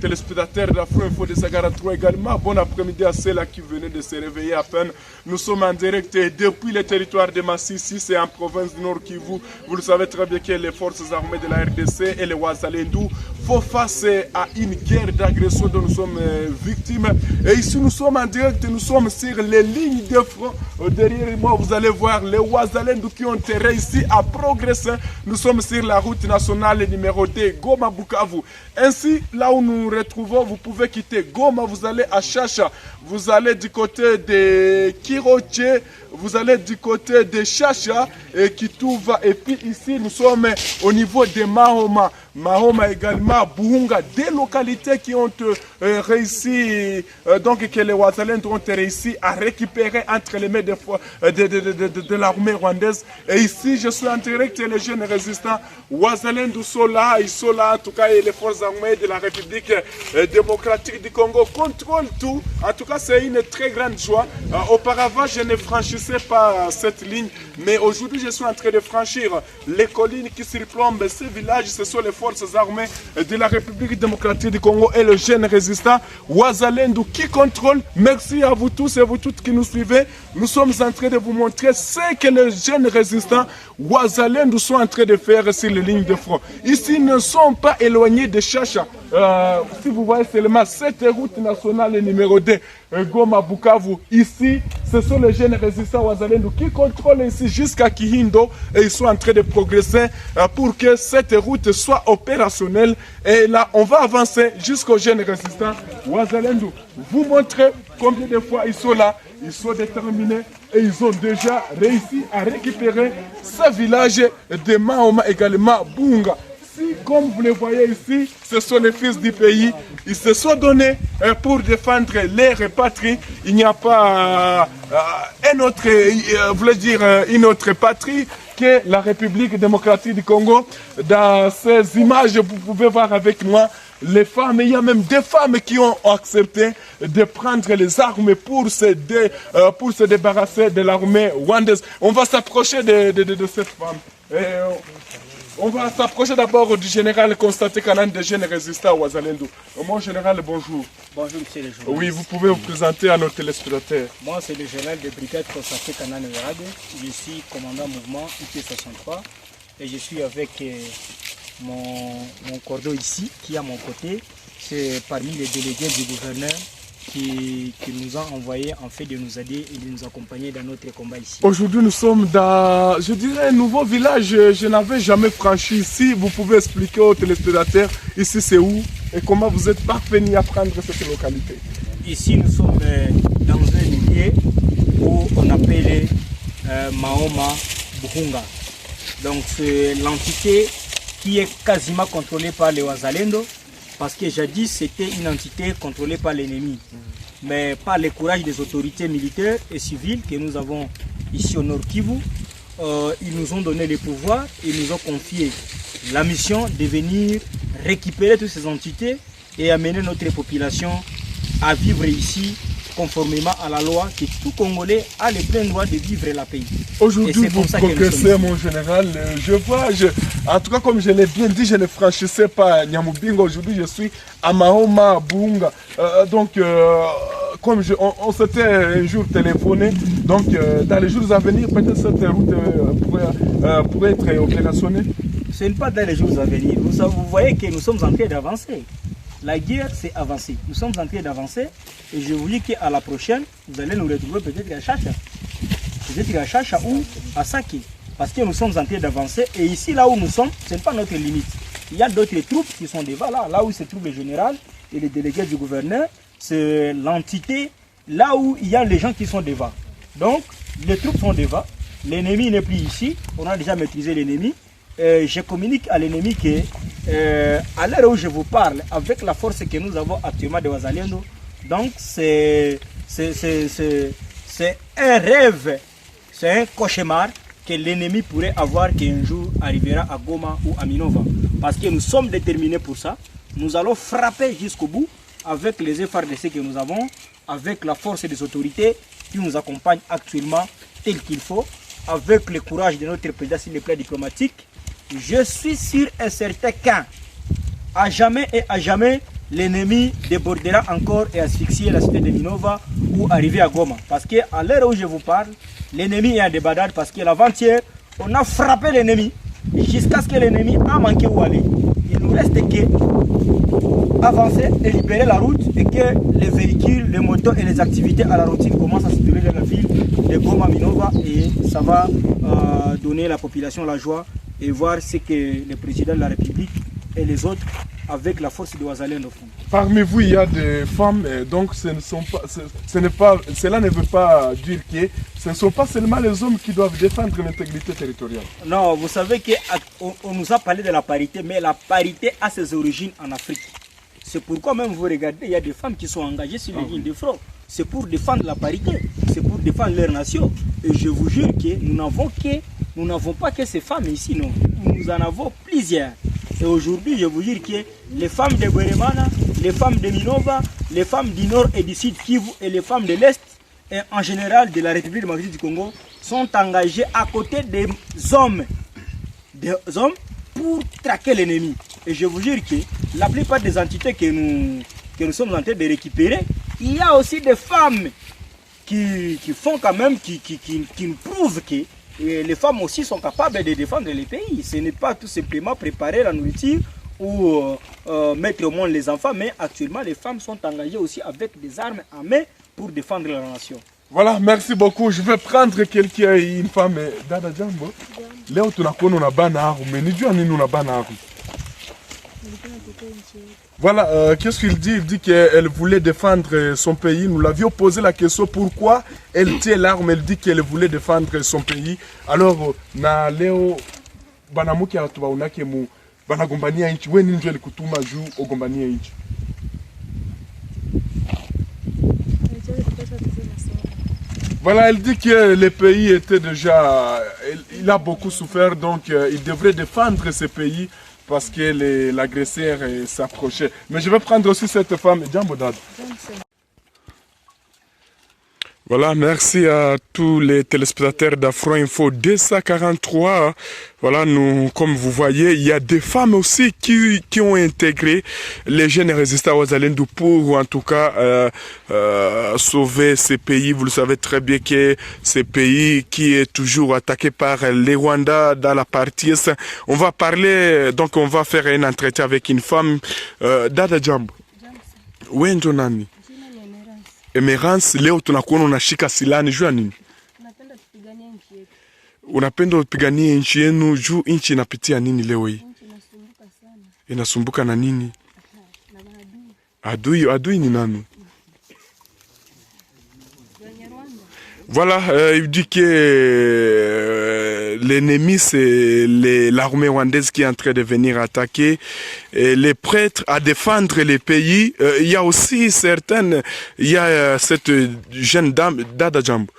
téléspectateurs d'Afro Info de Sagara 3 également. Bon après-midi à ceux-là qui venaient de se réveiller à peine. Nous sommes en direct depuis le territoire de Massissi, c'est en province du Nord Kivu. Vous le savez très bien que les forces armées de la RDC et les Ouazalendou font face à une guerre d'agression dont nous sommes victimes. Et ici, nous sommes en direct, nous sommes sur les lignes de front. Derrière moi, vous allez voir les Ouazalendou qui ont réussi à progresser. Nous sommes sur la route nationale numéro 2, Goma-Bukavu. Ainsi, là où nous nous retrouvons, vous pouvez quitter Goma, vous allez à Chacha, vous allez du côté de Kiroche, vous allez du côté de Chacha et Kitouva. Et puis ici, nous sommes au niveau de Mahoma. Mahoma également, Buhunga, des localités qui ont réussi, donc que les Ouazalendou ont réussi à récupérer entre les mains de l'armée rwandaise. Et ici, je suis en direct et les jeunes résistants Ouazalendou sont là, ils sont là, en tout cas, et les forces armées de la République démocratique du Congo contrôlent tout. En tout cas, c'est une très grande joie. Auparavant, je ne franchissais pas cette ligne, mais aujourd'hui, je suis en train de franchir les collines qui surplombent ces villages. Ce sont les forces armées de la République démocratique du Congo et le jeune résistant Ouazalendou qui contrôle. Merci à vous tous et vous toutes qui nous suivez. Nous sommes en train de vous montrer ce que les jeunes résistants Ouazalendou sont en train de faire sur les lignes de front. Ici, ils ne sont pas éloignés de Chacha. Si vous voyez seulement cette route nationale numéro 2, Goma-Bukavu, ici, ce sont les jeunes résistants Ouazalendou qui contrôlent ici jusqu'à Kihindo et ils sont en train de progresser pour que cette route soit opérationnelle. Et là, on va avancer jusqu'aux jeunes résistants Ouazalendou. Vous montrez combien de fois ils sont là, ils sont déterminés et ils ont déjà réussi à récupérer ce village de Mahoma également, Bunga. Si, comme vous le voyez ici, ce sont les fils du pays. Ils se sont donnés pour défendre leur patrie. Il n'y a pas une autre patrie que la République démocratique du Congo. Dans ces images, vous pouvez voir avec moi les femmes. Il y a même des femmes qui ont accepté de prendre les armes pour se débarrasser de l'armée rwandaise. On va s'approcher de cette femme. On va s'approcher d'abord du général Constantin Kanane des jeunes résistants Ouazalendou. Mon général, bonjour. Bonjour, monsieur le journaliste. Oui, vous pouvez vous présenter à nos téléspectateurs. Moi, c'est le général de brigade Constantin Kanane Verade. Je suis commandant mouvement IP63 et je suis avec mon cordeau ici, qui est à mon côté. C'est parmi les délégués du gouverneur qui nous a envoyé en fait de nous aider et de nous accompagner dans notre combat ici. Aujourd'hui, nous sommes dans, je dirais, un nouveau village. Je n'avais jamais franchi ici. Vous pouvez expliquer aux téléspectateurs ici c'est où et comment vous êtes parvenu à prendre cette localité. Ici, nous sommes dans un lieu où on appelle Mahoma Buhunga. Donc, c'est l'entité qui est quasiment contrôlée par les Ouazalendou. Parce que jadis, c'était une entité contrôlée par l'ennemi. Mais par le courage des autorités militaires et civiles que nous avons ici au Nord Kivu, ils nous ont donné le pouvoir et nous ont confié la mission de venir récupérer toutes ces entités et amener notre population à vivre ici conformément à la loi que tout Congolais a le plein droit de vivre la paix. Aujourd'hui, vous progressez, mon général. Je vois, en tout cas, comme je l'ai bien dit, je ne franchissais pas Nyamubinga. Aujourd'hui, je suis à Mahoma, Bunga. Comme on s'était un jour téléphoné, donc dans les jours à venir, peut-être cette route pourrait être opérationnelle. Ce n'est pas dans les jours à venir. Vous voyez que nous sommes en train d'avancer. La guerre, c'est avancé. Nous sommes en train d'avancer et je vous dis qu'à la prochaine, vous allez nous retrouver peut-être à Chacha. Peut-être à Chacha ou à Sake. Parce que nous sommes en train d'avancer et ici, là où nous sommes, ce n'est pas notre limite. Il y a d'autres troupes qui sont devant là où se trouve le général et les délégués du gouverneur. C'est l'entité là où il y a les gens qui sont devant. Donc, les troupes sont devant. L'ennemi n'est plus ici. On a déjà maîtrisé l'ennemi. Je communique à l'ennemi que à l'heure où je vous parle, avec la force que nous avons actuellement de Ouazalendou, donc c'est un rêve, c'est un cauchemar que l'ennemi pourrait avoir qu'un jour arrivera à Goma ou à Minova. Parce que nous sommes déterminés pour ça. Nous allons frapper jusqu'au bout avec les FARDC que nous avons, avec la force des autorités qui nous accompagnent actuellement tel qu'il faut, avec le courage de notre président sur le plan diplomatique. Je suis sûr et certain qu'à jamais et à jamais, l'ennemi débordera encore et asphyxier la cité de Minova ou arriver à Goma. Parce qu'à l'heure où je vous parle, l'ennemi est en débandade parce que l'avant-hier, on a frappé l'ennemi jusqu'à ce que l'ennemi a manqué où aller. Il nous reste que avancer et libérer la route et que les véhicules, les motos et les activités à la routine commencent à se dérouler dans la ville de Goma Minova et ça va donner à la population la joie et voir ce que le président de la République et les autres avec la force de Ouazalendo font. Parmi vous, il y a des femmes, donc cela ne veut pas dire que ce ne sont pas seulement les hommes qui doivent défendre l'intégrité territoriale. Non, vous savez qu'on nous a parlé de la parité, mais la parité a ses origines en Afrique. C'est pourquoi même vous regardez, il y a des femmes qui sont engagées sur les lignes de front. C'est pour défendre la parité, c'est pour défendre leur nation. Et je vous jure que nous n'avons pas que ces femmes ici, non. Nous en avons plusieurs. Et aujourd'hui, je vous jure que les femmes de Bweremana, les femmes de Minova, les femmes du nord et du sud Kivu et les femmes de l'est, et en général de la République démocratique du Congo, sont engagées à côté des hommes pour traquer l'ennemi. Et je vous jure que la plupart des entités que nous sommes en train de récupérer, il y a aussi des femmes qui font quand même, qui nous prouvent que les femmes aussi sont capables de défendre les pays. Ce n'est pas tout simplement préparer la nourriture ou mettre au monde les enfants, mais actuellement les femmes sont engagées aussi avec des armes à main pour défendre la nation. Voilà, merci beaucoup. Je vais prendre quelqu'un, une femme. Dada Jambo. Leo tunakuona unabana haru, mais nijua nini unabana haru? Voilà, qu'est-ce qu'il dit? Il dit qu'elle voulait défendre son pays. Nous l'avions posé la question pourquoi elle tient l'arme. Elle dit qu'elle voulait défendre son pays. Alors, na leo banamuki atubaunake mu banagombania nchi. We nini ndio alikutuma juu ogombania nchi? Voilà, elle dit que le pays était déjà... Il a beaucoup souffert, donc il devrait défendre ce pays parce que l'agresseur s'approchait. Mais je vais prendre aussi cette femme, Jambo Dad. Voilà, merci à tous les téléspectateurs d'Afro Info 243. Voilà, nous, comme vous voyez, il y a des femmes aussi qui ont intégré les jeunes résistants Ouazalendo pour, en tout cas, sauver ces pays. Vous le savez très bien que ces pays qui est toujours attaqué par les Rwandais dans la partie est. On va parler, donc on va faire un entretien avec une femme. Dada Jambo. Wenjo nani? Emerance, leo tunakuona unashika silaha ni juu ya nini? Napenda tupiganie nchi yetu. Unapenda upiganie nchi yenu juu nchi inapitia nini leo hii? Nchi inasumbuka sana. Inasumbuka na nini? Na maadui. Adui ni nani? Rwanda. Voilà, il dit que l'ennemi c'est l'armée rwandaise qui est en train de venir attaquer les prêtres à défendre les pays. Il y a aussi certaines, il y a cette jeune dame, Dada Jambo.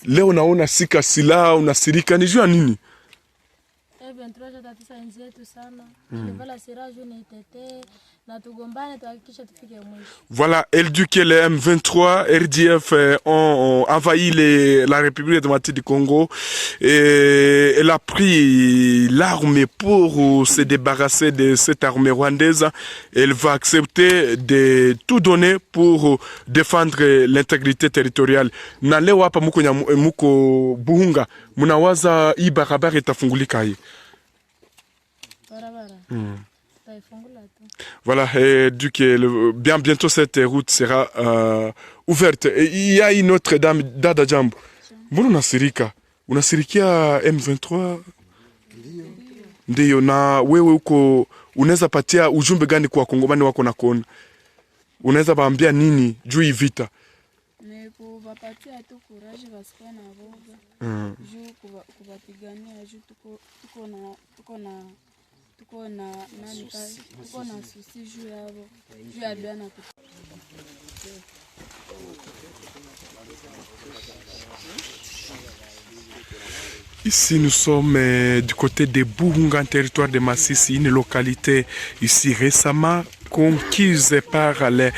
Leo unaona sika silaha unasirika ni juu ya nini? Voilà, elle dit que les M23, RDF ont envahi la République démocratique du Congo et elle a pris l'arme pour se débarrasser de cette armée rwandaise. Elle va accepter de tout donner pour défendre l'intégrité territoriale. Na leo hapa muko Buhunga, munawaza hii barabara itafungulika hii? Voilà, et du que bientôt cette route sera ouverte. Et il y a une autre dame, Dada Jambo. Mbona unasirikia M23? Ndiyo, na wewe uko unaweza patia ujumbe gani kwa Kongomani wako na kuona? Unaweza baambia nini juu hii vita? Ni kuwapatia tu courage wasikuwe na woga. Juu kuwapigania juu tuko na susi juu yao. Juu ya biana. Ici, nous sommes du côté de Buhunga, territoire de Massissi, une localité ici récemment conquise par les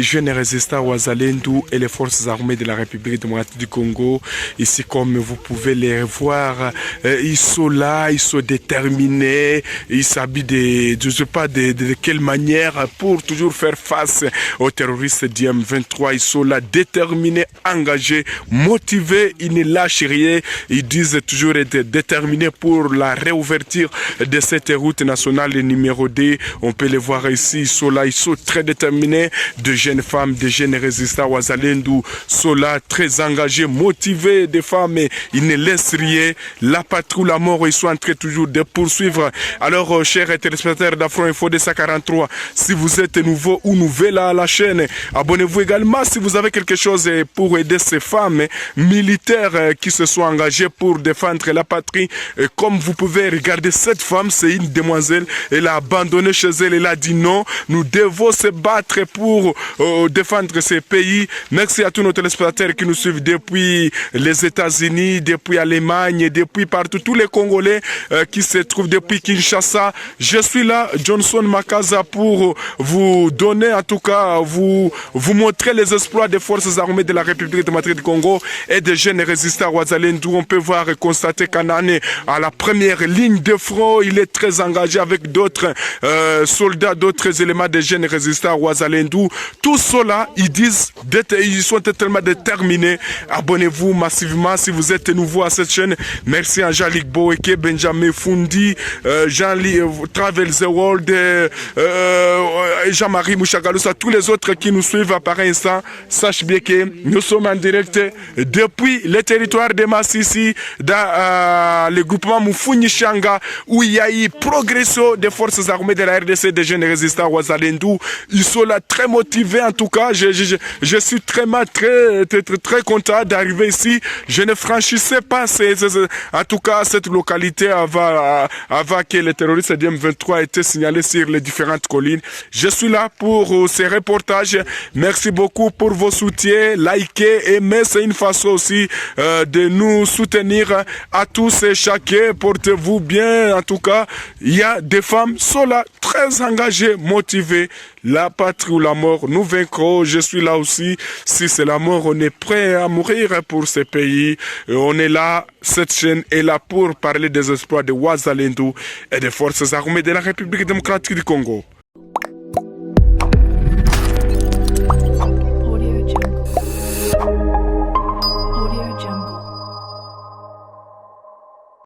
jeunes résistants Wazalendo et les forces armées de la République démocratique du Congo. Ici, comme vous pouvez les voir, ils sont là, ils sont déterminés, ils s'habillent je ne sais pas de quelle manière pour toujours faire face aux terroristes du M23. Ils sont là, déterminés, engagés, motivés, ils ne lâchent rien. Ils disent toujours être déterminés pour la réouverture de cette route nationale numéro 2. On peut les voir ici, ils sont là, ils sont très déterminés. De jeunes femmes, de jeunes résistants Wazalendo sont là, très engagés, motivés, des femmes, ils ne laissent rien. La patrouille, la mort, ils sont en train toujours de poursuivre. Alors, chers téléspectateurs d'Afro Info 243, si vous êtes nouveau ou nouvelle à la chaîne, abonnez-vous également si vous avez quelque chose pour aider ces femmes militaires qui se sont engagées pour défendre la patrie. Et comme vous pouvez regarder, cette femme, c'est une demoiselle, elle a abandonné chez elle, elle a dit non, nous devons se battre pour défendre ces pays. Merci à tous nos téléspectateurs qui nous suivent depuis les États-Unis, depuis l'Allemagne, depuis partout, tous les Congolais qui se trouvent depuis Kinshasa. Je suis là, Johnson Makaza, pour vous donner, en tout cas, vous montrer les exploits des forces armées de la République démocratique du Congo et des jeunes résistants Wazalendo. On peut voir et constater qu'Anane, à la première ligne de front, il est très engagé avec d'autres soldats, d'autres éléments des jeunes résistants Wazalendo. Tous ceux-là, ils sont tellement déterminés. Abonnez-vous massivement si vous êtes nouveau à cette chaîne. Merci à Jean-Luc Boeke, Benjamin Fundi, Jean-Lee Travel the World, Jean-Marie Mouchagalousa, tous les autres qui nous suivent par instant. Sache bien que nous sommes en direct depuis le territoire de Massissi, dans le groupement Moufouni Changa, où il y a eu progression des forces armées de la RDC, des jeunes résistants Wazalendo. Ils sont là très motivés, en tout cas. Je suis très content d'arriver ici. Je ne franchissais pas en tout cas cette localité avant que les terroristes du M23 aient été signalés sur les différentes collines. Je suis là pour ces reportages. Merci beaucoup pour vos soutiens. Likez, aimez, c'est une façon aussi de nous soutenir à tous et chacun. Portez-vous bien. En tout cas, il y a des femmes qui sont là, très engagées, motivées. La patrie ou la mort, nous vaincrons. Je suis là aussi. Si c'est la mort, on est prêt à mourir pour ces pays. Et on est là. Cette chaîne est là pour parler des exploits de Wazalendo et des forces armées de la République démocratique du Congo.